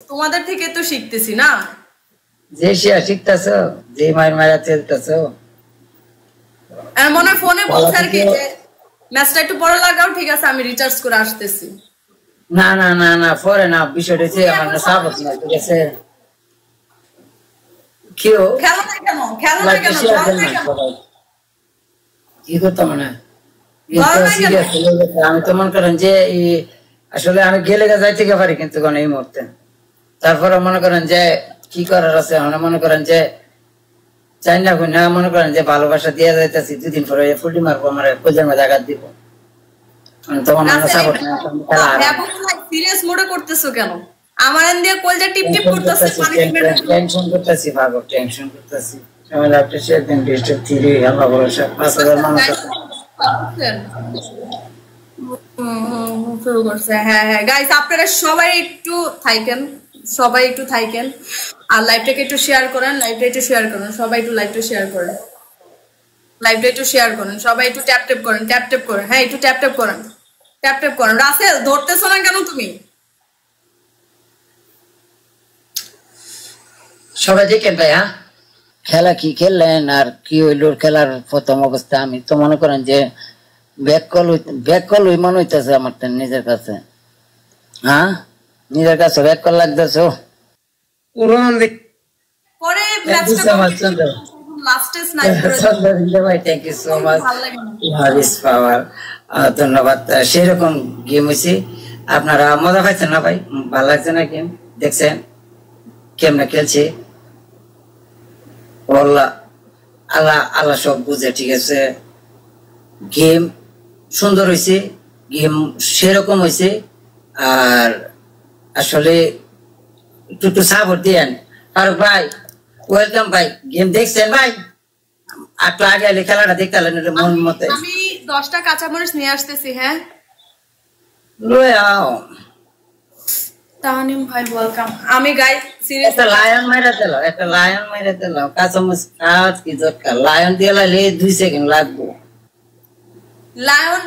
তোমাদের থেকে তো শিখতেছি না। যে শিখতেছো, যে মায়ের মায়েরা চলতেছো, মনে ফোনে বলছে আর কি যে ম্যাচটা একটু পরে লাগাও, ঠিক আছে আমি রিচার্জ করে আসতেছি। না না না না পরে না, বিষয়টা হচ্ছে আমার না সাপোর্ট না, ঠিক আছে? কেউ খেলো না কেন, খেলো না কেন, কি করতাম না, আমি তো মনে করেন যে আসলে আমি গেলে যাইতে পারি, কিন্তু এই মুহূর্তে তারপরে মনে করেন যে কি করার আছে, মনে করেন যে চাই না না, মনে করেন যে ভালোবাসা দিয়ে যাইতেছি, দুদিন পরে ফুলটি মারবো, আমার কোজের মধ্যে আঘাত দিব, তখন আমার সাপোর্ট না। সিরিয়াস মোডে করতেছো কেন? আমার এন্ড দিয়ে কলজা টিপ টিপ করতেছে, টেনশন করতেছি ভাগো, টেনশন করতেছি। সময় লাগতেছে একদিন ডিস্টার্ব থিরি আল্লাহ ভরসা 5000 মানুষ শুরু করছে। হ্যাঁ হ্যাঁ গাইস, আপনারা সবাই একটু থাকেন, সবাই একটু থাকেন, আর লাইভটাকে একটু শেয়ার করেন, লাইভটা একটু শেয়ার করেন, সবাই একটু লাইভটা শেয়ার করেন, লাইভটা একটু শেয়ার করেন, সবাই একটু ট্যাপ ট্যাপ করেন, ট্যাপ ট্যাপ করেন, হ্যাঁ একটু ট্যাপ ট্যাপ করেন, ট্যাপ ট্যাপ করেন। রাসেল ধরতেছো না কেন তুমি? সবাই দেখেন ভাই। হ্যাঁ, খেলা কি খেললেন আর কি হইল খেলার প্রথম অবস্থা? আমি তো মনে করেন যে ব্যাক কল মনে হইতেছে আমার নিজের কাছে। হ্যাঁ, নিজের কাছে ব্যাক কল লাগতেছে। পরে লাস্টে স্নাইপার ভাই থ্যাংক ইউ সো মাচ, হারিস পাওয়ার, ধন্যবাদ। সেরকম গেম হয়েছে, আপনারা মজা পাইছেন না ভাই? ভালো লাগছে না গেম? দেখছেন কেমনে খেলছে? আল্লাহ আল্লাহ আল্লাহ সব বুঝে, ঠিক আছে? গেম সুন্দর হয়েছে, গেম সেরকম হয়েছে। আর আসলে একটু সাপোর্ট দিয়েন ফারুক ভাই, ওয়েলকাম ভাই। গেম দেখছেন ভাই? একটু আগে আগে খেলাটা দেখতে মন মতে। আমি 10টা কাঁচামরিচ নিয়ে আসতেছি। হ্যাঁ লয়ে আও তানিম ভাই, ওয়েলকাম। আমি গাইস সিরিয়াস একটা লায়ন মাইরা দিল, একটা লায়ন মাইরা দিল, কাঁচামরিচ কাজ কি দরকার? লায়ন দিয়ে লাইলে 2 সেকেন্ড লাগবে। লায়ন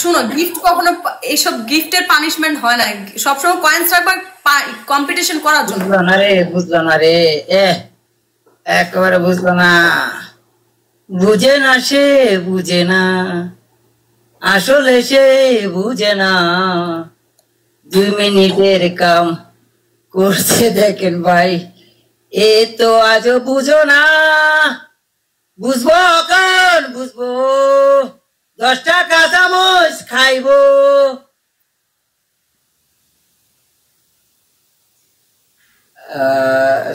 শুনো, গিফট কখনো এইসব গিফটের পানিশমেন্ট হয় না, সবসময় কয়েন্স রাখবা কম্পিটিশন করার জন্য। বুঝলো না রে, বুঝলো না রে, একেবারে বুঝলো না, বুঝে না সে, বুঝে না, আসলে সে বুঝে না। 2 মিনিটের কাম করছে দেখেন ভাই, এ তো আজও বুঝো না, বুঝবো কখন বুঝবো, 10টা কাঁচামরিচ খাইবো।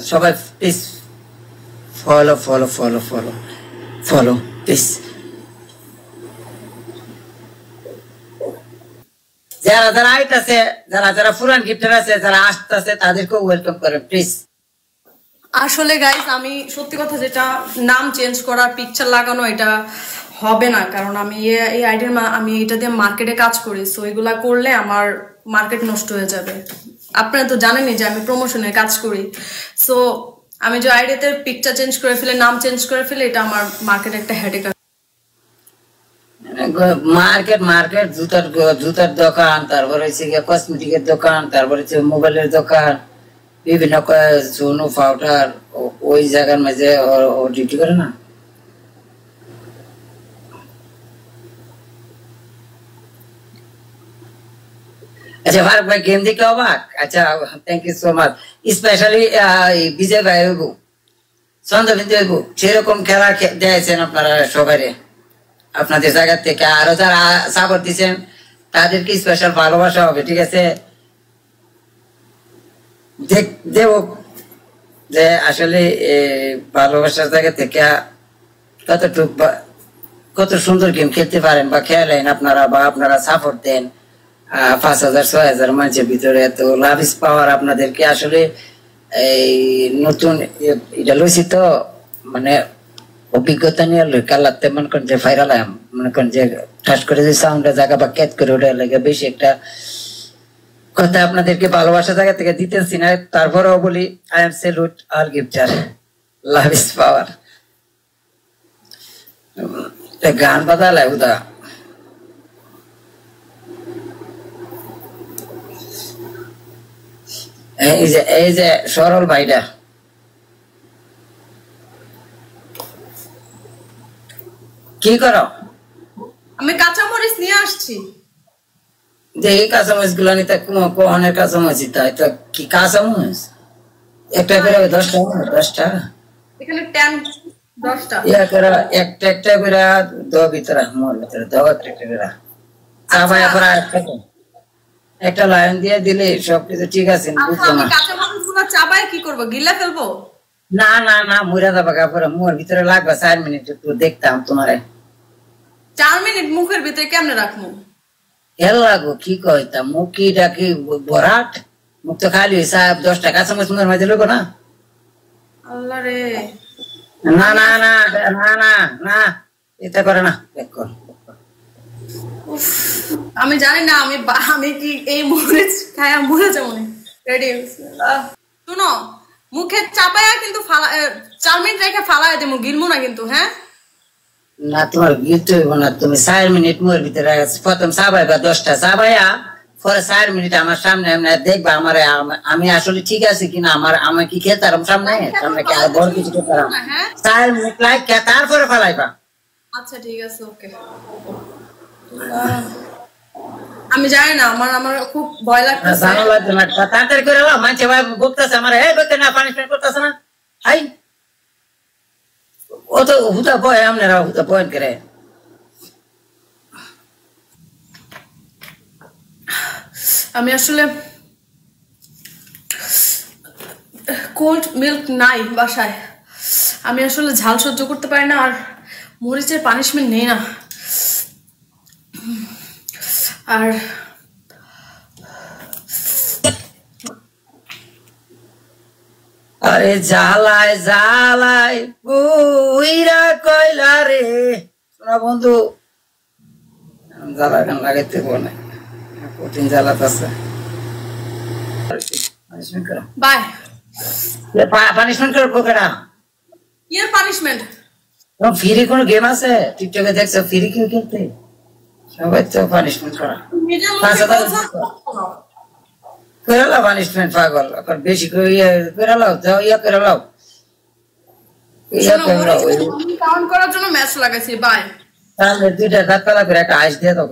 সবাই please follow follow follow follow follow please. যারা যারা আইতাছে, যারা যারা পুরান গিফটার আছে, যারা আসতেছে, তাদেরকেও ওয়েলকাম করেন প্লিজ। আসলে গাইস আমি সত্যি কথা, যেটা নাম চেঞ্জ করার পিকচার লাগানো, এটা হবে না, কারণ আমি এই আইডির আমি এটা দিয়ে মার্কেটে কাজ করি, সো এগুলা করলে আমার মার্কেট নষ্ট হয়ে যাবে। আপনারা তো জানেনই যে আমি প্রমোশনে কাজ করি, সো আমি যে আইডিতে পিকচার চেঞ্জ করে ফেলে, নাম চেঞ্জ করে ফেলে, এটা আমার মার্কেটে একটা হেডেক। মার্কেট মার্কেট জুতার দোকান, তারপরে হচ্ছে কসমেটিকের দোকান, তারপরে হচ্ছে মোবাইলের দোকান, বিভিন্ন সোনু পাউডার, ওই জায়গার মাঝে ও ডিউটি করে না। আচ্ছা ফারুক ভাই, গেম দেখে অবাক? আচ্ছা thank you so much. Specially Bijoy ভাই হইব, চন্দ্রবিন্দু হইব, সেরকম খেলা দিয়েছেন আপনারা সবাই, আপনাদের জায়গা থেকে। আরো যারা সাপোর্ট দিচ্ছেন তাদেরকে স্পেশাল ভালোবাসা হবে, ঠিক আছে? দেব যে আসলে ভালোবাসার জায়গা থেকে কত সুন্দর গেম খেলতে পারেন বা খেলেন আপনারা, বা আপনারা সাপোর্ট দেন। 5000-6000 মানুষের ভিতরে এত লাভ ইস পাওয়ার আপনাদেরকে আসলে এই নতুন এটা লইছি তো, মানে অভিজ্ঞতা নিয়ে কালাতে মনে করেন যে ভাইরাল, মনে করেন যে ঠাস করে যে সাউন্ডের জায়গা বা ক্যাচ করে ওটা লাগে বেশি একটা কথা আপনাদেরকে ভালোবাসা জায়গা থেকে দিতেছি না। তারপরেও বলি আই এম স্যালুট অল গিফটার, লাভ ইস পাওয়ার। গান বাজালে উদা এই যে সরল ভাইটা কি করো? আমি কাঁচামরিচ নিয়ে আসছি। যে এই কাঁচামরিচ গুলা নিতে কোহনের কাঁচামরিচ তাই তো কি কাঁচামরিচ একটা করে 10 টাকা 10 টাকা এখানে 10টা ইয়া করে একটা একটা করে দাও ভিতরে মোর ভিতরে দাও একটা করে চা ভাইয়া করে একটা লাইন দিয়ে দিলে সবকিছু ঠিক আছে। বুঝছো আমি না? কাঁচামরিচ গুলো চাবায় কি করব, গিলে ফেলবো? না না না মুড়া দাবা কাপড় মোর ভিতরে লাগবে 4 মিনিট একটু দেখতাম তোমারে। 4 মিনিট মুখের ভিতরে কেমনে রাখবো? এর লাগো কি কইতাম মুখ কি ডাকি বরাট মুখ তো খালি 10 টাকা চামচ মুখের মাঝে লোক না। আল্লাহ রে, না না না না না না এটা করে না দেখ কর। আমি জানি না আমি কি এই মরিচ খায়া মরে যাবো। রেডি? শুনো, মুখে চাপায়া কিন্তু 4 মিনিট রেখে ফালায় দেবো, গিলবো না কিন্তু। হ্যাঁ না তোমার গিফট হইব না। তুমি 4 মিনিট মোর ভিতরে প্রথম চাবাইবা 10টা চাবাইয়া পরে 4 মিনিট আমার সামনে দেখবা আমার আমি আসলে ঠিক আছে কিনা। আমি কি খেতাম সামনে সামনে কি আর বড় কিছু খেতাম? 4 মিনিট লাগে তারপরে ফালাইবা। আচ্ছা ঠিক আছে, ওকে। আমি জানি না, আমার খুব ভয় লাগতেছে। জানো লাগছে না তাড়াতাড়ি করে লাও। মানছে ভাই বকতেছে আমার এই করতে না পানিশমেন্ট করতেছ না। হাই ও তো হুতা বয় আপনারা হুতা পয়েন্ট করে। আমি আসলে কোল্ড মিল্ক নাই বাসায়। আমি আসলে ঝাল সহ্য করতে পারি না, আর মরিচের পানিশমেন্ট নেই না। আর আরে জ্বালায় জ্বালায় বুইরা কইলা রে। শোনা বন্ধু, জ্বালা গান লাগাইতে বলে কঠিন জ্বালাত আছে। বাই। পানিশমেন্ট করো পোকেরা। ইয়ের পানিশমেন্ট? ফ্রি কোনো গেম আছে টিকটকে দেখছো? ফ্রি কেউ খেলতে? সবাই তো পানিশমেন্ট করা। 5,000 করে লাও পানিশমেন্ট পাগল। এখন বেশি করে করে লাও যাও ইয়া করে লাও কাউন্ট করার জন্য ম্যাচ লাগাইছি। বাই। তাহলে 2টা দাঁত পালা করে একটা আইস দিয়ে দাও।